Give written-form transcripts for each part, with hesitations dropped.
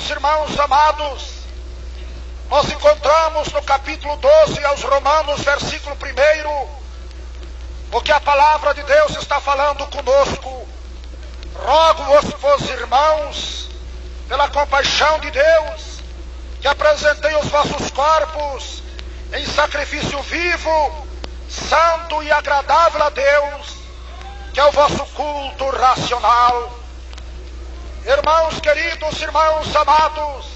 queridos irmãos amados, nós encontramos no capítulo 12 aos Romanos, versículo 1, o que a palavra de Deus está falando conosco. Rogo-vos, irmãos, pela compaixão de Deus, que apresentei os vossos corpos em sacrifício vivo, santo e agradável a Deus, que é o vosso culto racional. Irmãos queridos, irmãos amados,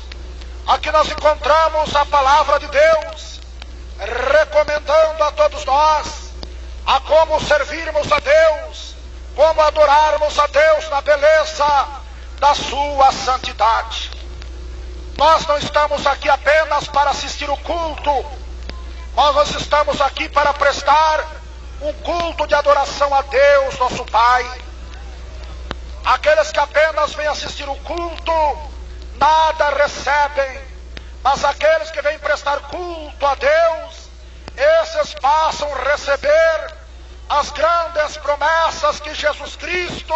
aqui nós encontramos a palavra de Deus, recomendando a todos nós a como servirmos a Deus, como adorarmos a Deus na beleza da sua santidade. Nós não estamos aqui apenas para assistir o culto, nós estamos aqui para prestar um culto de adoração a Deus, nosso Pai. Aqueles que apenas vêm assistir o culto, nada recebem, mas aqueles que vêm prestar culto a Deus, esses passam a receber as grandes promessas que Jesus Cristo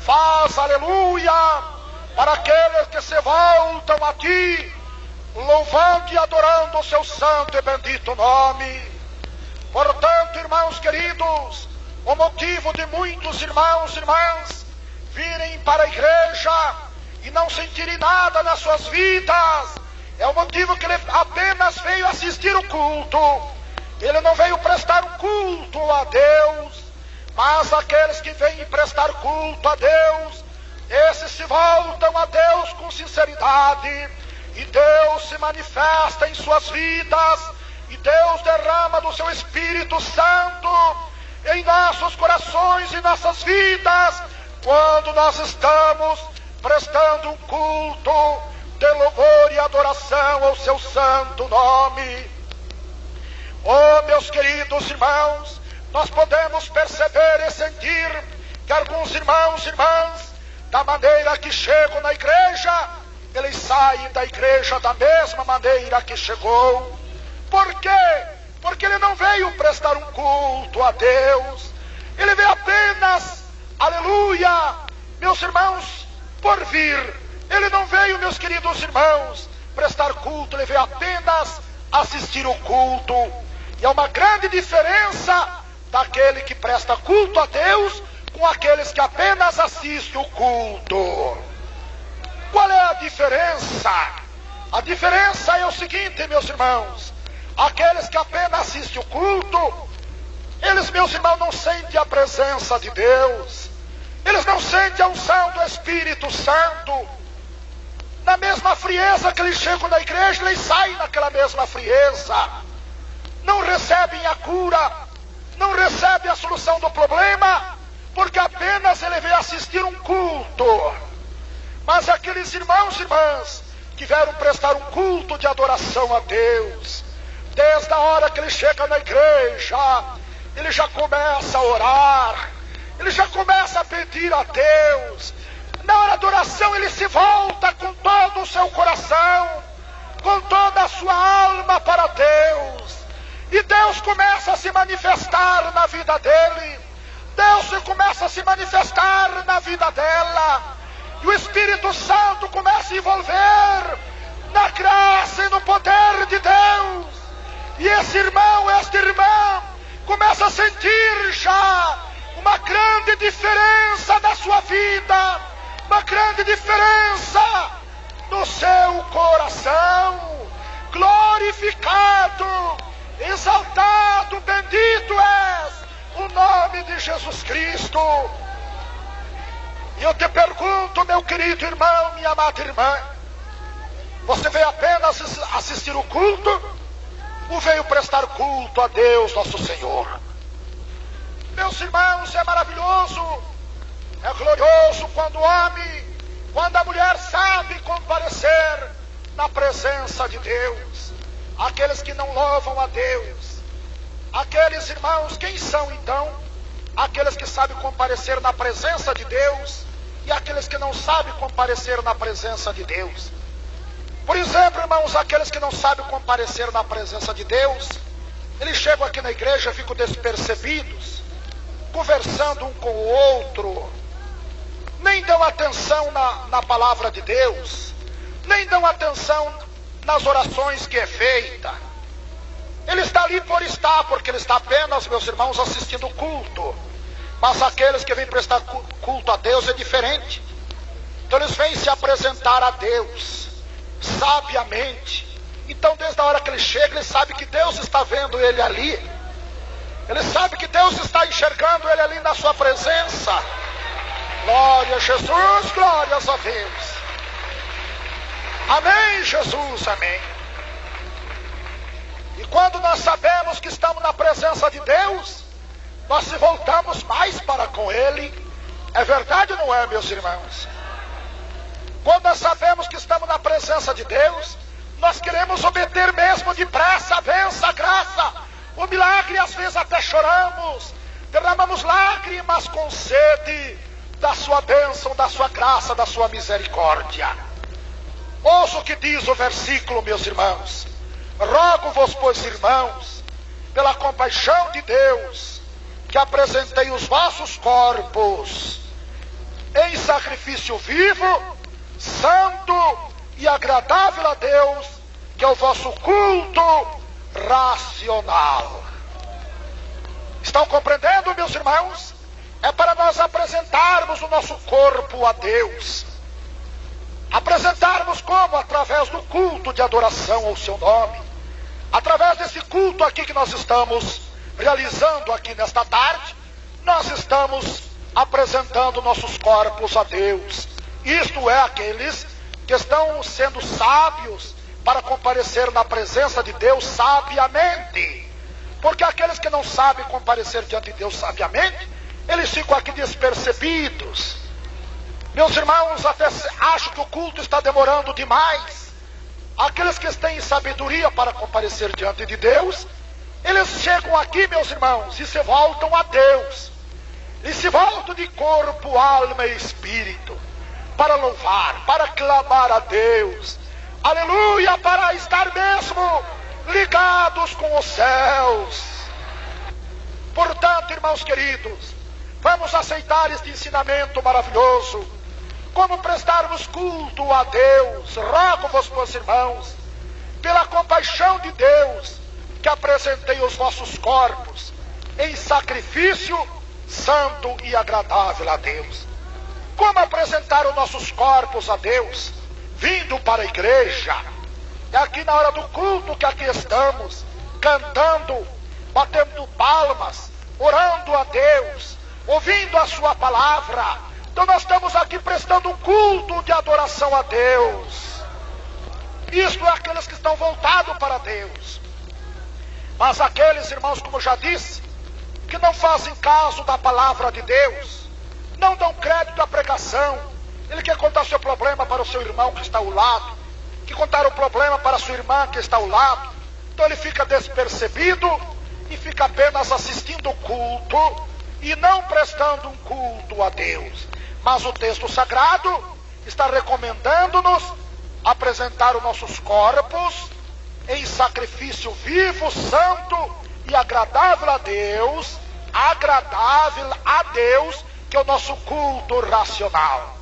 faz, aleluia, para aqueles que se voltam a Ti, louvando e adorando o Seu santo e bendito nome. Portanto, irmãos queridos, o motivo de muitos irmãos e irmãs virem para a igreja e não sentirem nada nas suas vidas, é o motivo que ele apenas veio assistir o culto. Ele não veio prestar um culto a Deus, mas aqueles que vêm prestar culto a Deus, esses se voltam a Deus com sinceridade, e Deus se manifesta em suas vidas, e Deus derrama do seu Espírito Santo em nossos corações e nossas vidas, quando nós estamos prestando um culto de louvor e adoração ao seu santo nome. Oh, meus queridos irmãos, nós podemos perceber e sentir que alguns irmãos e irmãs, da maneira que chegam na igreja, eles saem da igreja da mesma maneira que chegou. Por quê? Porque ele não veio prestar um culto a Deus, ele veio apenas, aleluia, meus irmãos, por vir. Ele não veio, meus queridos irmãos, prestar culto, ele veio apenas assistir o culto. E é uma grande diferença daquele que presta culto a Deus com aqueles que apenas assistem o culto. Qual é a diferença? A diferença é o seguinte, meus irmãos: aqueles que apenas assistem o culto, eles, meus irmãos, não sentem a presença de Deus, eles não sentem a unção do Espírito Santo. Na mesma frieza que eles chegam na igreja, eles saem naquela mesma frieza. Não recebem a cura, não recebem a solução do problema, porque apenas ele veio assistir um culto. Mas aqueles irmãos e irmãs que vieram prestar um culto de adoração a Deus, desde a hora que ele chega na igreja, ele já começa a orar, ele já começa a pedir a Deus. Na hora da oração ele se volta com todo o seu coração, com toda a sua alma para Deus. E Deus começa a se manifestar na vida dele, Deus começa a se manifestar na vida dela, e o Espírito Santo começa a envolver na graça e no poder de Deus. E esse irmão, esta irmã, começa a sentir já uma grande diferença na sua vida, uma grande diferença no seu coração. Glorificado, exaltado, bendito és o nome de Jesus Cristo. E eu te pergunto, meu querido irmão, minha amada irmã, você veio apenas assistir o culto, ou veio prestar culto a Deus nosso Senhor? Meus irmãos, é maravilhoso, é glorioso quando o homem, quando a mulher sabe comparecer na presença de Deus. Aqueles que não louvam a Deus, aqueles irmãos, quem são então? Aqueles que sabem comparecer na presença de Deus e aqueles que não sabem comparecer na presença de Deus. Por exemplo, irmãos, aqueles que não sabem comparecer na presença de Deus, eles chegam aqui na igreja, ficam despercebidos, conversando um com o outro, nem dão atenção na palavra de Deus, nem dão atenção nas orações que é feita. Ele está ali por estar, porque ele está apenas, meus irmãos, assistindo o culto. Mas aqueles que vêm prestar culto a Deus é diferente. Então eles vêm se apresentar a Deus sabiamente. Então desde a hora que ele chega, ele sabe que Deus está vendo ele ali. Ele sabe que Deus está enxergando ele ali na sua presença. Glória a Jesus, glórias a Deus. Amém, Jesus, amém. E quando nós sabemos que estamos na presença de Deus, nós se voltamos mais para com Ele. É verdade ou não é, meus irmãos? Quando nós sabemos que estamos na presença de Deus, nós queremos obter mesmo depressa a bênção, a graça, o milagre. Às vezes até choramos, derramamos lágrimas com sede da sua bênção, da sua graça, da sua misericórdia. Ouça o que diz o versículo, meus irmãos. Rogo-vos, pois, irmãos, pela compaixão de Deus, que apresentei os vossos corpos em sacrifício vivo, santo e agradável a Deus, que é o vosso culto racional. Estão compreendendo, meus irmãos? É para nós apresentarmos o nosso corpo a Deus. Apresentarmos como? Através do culto de adoração ao seu nome. Através desse culto aqui que nós estamos realizando aqui nesta tarde, nós estamos apresentando nossos corpos a Deus. Isto é, aqueles que estão sendo sábios para comparecer na presença de Deus sabiamente. Porque aqueles que não sabem comparecer diante de Deus sabiamente, eles ficam aqui despercebidos. Meus irmãos, até acham que o culto está demorando demais. Aqueles que têm sabedoria para comparecer diante de Deus, eles chegam aqui, meus irmãos, e se voltam a Deus. E se voltam de corpo, alma e espírito, para louvar, para clamar a Deus. Aleluia, para estar mesmo ligados com os céus. Portanto, irmãos queridos, vamos aceitar este ensinamento maravilhoso. Como prestarmos culto a Deus. Rogo-vos, meus irmãos, pela compaixão de Deus, que apresentei os vossos corpos em sacrifício santo e agradável a Deus. Como apresentar os nossos corpos a Deus? Vindo para a igreja. É aqui na hora do culto que aqui estamos, cantando, batendo palmas, orando a Deus, ouvindo a sua palavra. Então nós estamos aqui prestando um culto de adoração a Deus. Isto é aqueles que estão voltados para Deus. Mas aqueles, irmãos, como já disse, que não fazem caso da palavra de Deus, não dão crédito à pregação. Ele quer contar seu problema para o seu irmão que está ao lado, que contar o problema para a sua irmã que está ao lado. Então ele fica despercebido e fica apenas assistindo o culto e não prestando um culto a Deus. Mas o texto sagrado está recomendando-nos apresentar os nossos corpos em sacrifício vivo, santo e agradável a Deus, que é o nosso culto racional.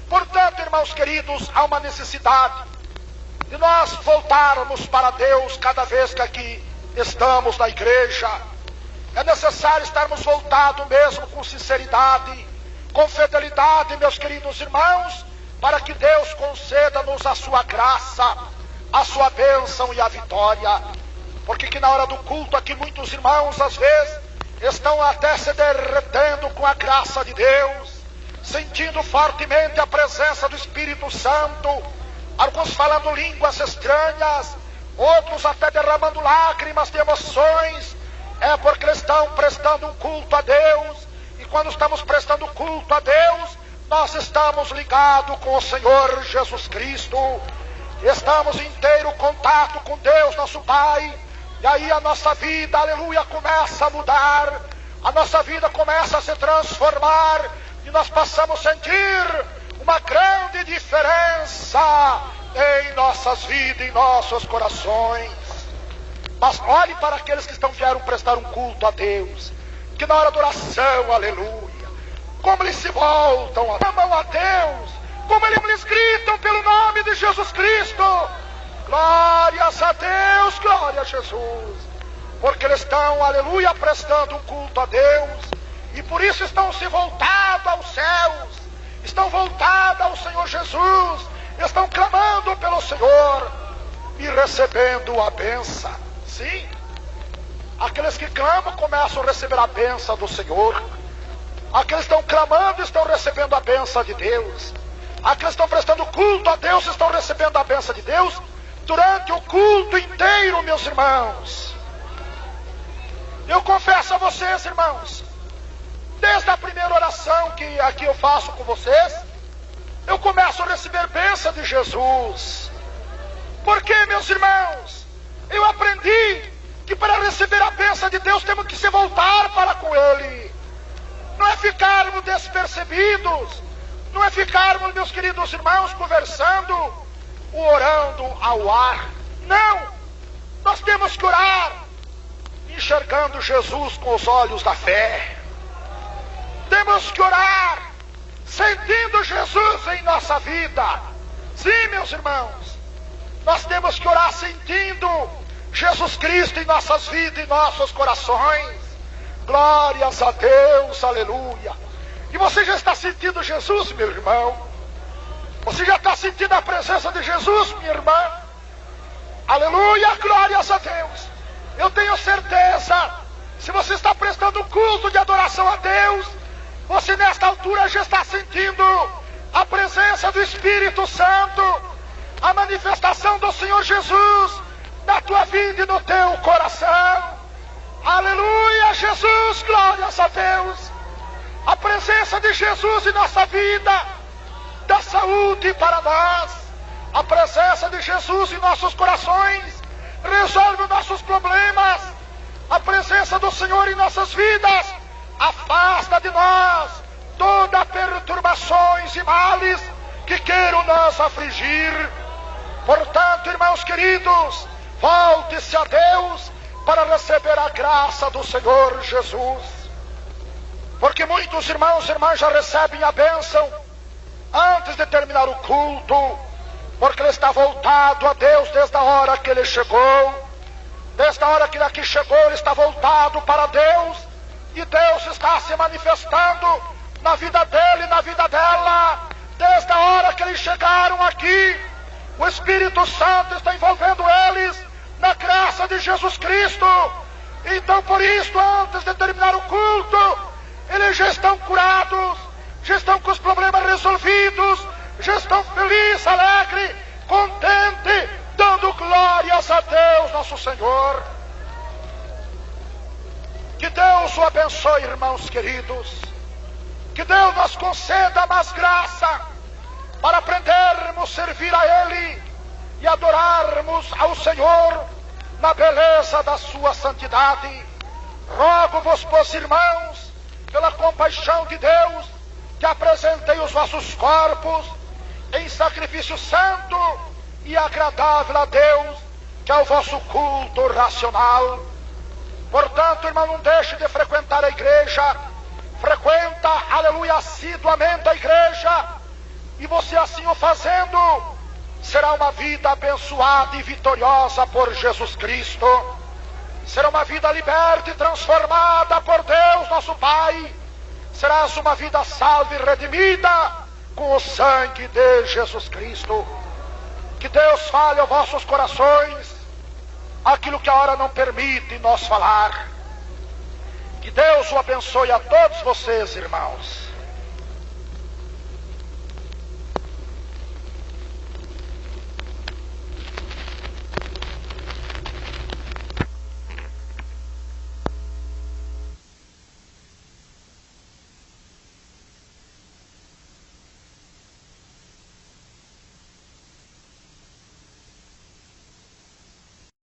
Portanto, irmãos queridos, há uma necessidade de nós voltarmos para Deus cada vez que aqui estamos na igreja. É necessário estarmos voltados mesmo com sinceridade, com fidelidade, meus queridos irmãos, para que Deus conceda-nos a sua graça, a sua bênção e a vitória. Porque que na hora do culto aqui muitos irmãos às vezes estão até se derretendo com a graça de Deus, sentindo fortemente a presença do Espírito Santo, alguns falando línguas estranhas, outros até derramando lágrimas de emoções. É porque eles estão prestando um culto a Deus. E quando estamos prestando culto a Deus, nós estamos ligados com o Senhor Jesus Cristo. Estamos em inteiro contato com Deus, nosso Pai. E aí a nossa vida, aleluia, começa a mudar. A nossa vida começa a se transformar. E nós passamos a sentir uma grande diferença em nossas vidas, em nossos corações. Mas olhe para aqueles que vieram prestar um culto a Deus, que na hora da oração, aleluia, como eles se voltam, amam a Deus, como eles gritam pelo nome de Jesus Cristo. Glórias a Deus, glória a Jesus. Porque eles estão, aleluia, prestando um culto a Deus. E por isso estão se voltando aos céus. Estão voltados ao Senhor Jesus. Estão clamando pelo Senhor e recebendo a bênção. Sim, aqueles que clamam começam a receber a bênção do Senhor. Aqueles que estão clamando estão recebendo a bênção de Deus. Aqueles que estão prestando culto a Deus estão recebendo a bênção de Deus durante o culto inteiro, meus irmãos. Eu confesso a vocês, irmãos, desde a primeira oração que aqui eu faço com vocês, eu começo a receber bênção de Jesus. Porque, meus irmãos, eu aprendi que para receber a bênção de Deus temos que se voltar para com Ele. Não é ficarmos despercebidos, não é ficarmos, meus queridos irmãos, conversando ou orando ao ar. Não, nós temos que orar enxergando Jesus com os olhos da fé. Temos que orar sentindo Jesus em nossa vida. Sim, meus irmãos, nós temos que orar sentindo Jesus Cristo em nossas vidas, em nossos corações. Glórias a Deus, aleluia. E você já está sentindo Jesus, meu irmão? Você já está sentindo a presença de Jesus, minha irmã? Aleluia, glórias a Deus. Eu tenho certeza, se você está prestando um culto de adoração a Deus, você nesta altura já está sentindo a presença do Espírito Santo, a manifestação do Senhor Jesus na tua vida e no teu coração. Aleluia, Jesus, glórias a Deus. A presença de Jesus em nossa vida dá saúde para nós. A presença de Jesus em nossos corações resolve os nossos problemas. A presença do Senhor em nossas vidas afasta de nós todas as perturbações e males que queiram nos afligir. Portanto, irmãos queridos, volte-se a Deus para receber a graça do Senhor Jesus. Porque muitos irmãos e irmãs já recebem a bênção antes de terminar o culto, porque ele está voltado a Deus desde a hora que ele chegou. Desde a hora que ele aqui chegou, ele está voltado para Deus, e Deus está se manifestando na vida dele e na vida dela. Desde a hora que eles chegaram aqui, o Espírito Santo está envolvendo eles na graça de Jesus Cristo. Então, por isso, antes de terminar o culto, eles já estão curados, já estão com os problemas resolvidos, já estão felizes, alegres, contentes, dando glórias a Deus, nosso Senhor. Que Deus o abençoe, irmãos queridos. Que Deus nos conceda mais graça para aprendermos a servir a Ele e adorarmos ao Senhor na beleza da sua santidade. Rogo-vos, pois, irmãos, pela compaixão de Deus, que apresentei os vossos corpos em sacrifício santo e agradável a Deus, que é o vosso culto racional. Portanto, irmão, não deixe de frequentar a igreja. Frequenta, aleluia, assiduamente a igreja, e você assim o fazendo, será uma vida abençoada e vitoriosa por Jesus Cristo. Será uma vida liberta e transformada por Deus, nosso Pai. Serás uma vida salva e redimida com o sangue de Jesus Cristo. Que Deus fale aos vossos corações aquilo que a hora não permite nós falar. Que Deus o abençoe a todos vocês, irmãos.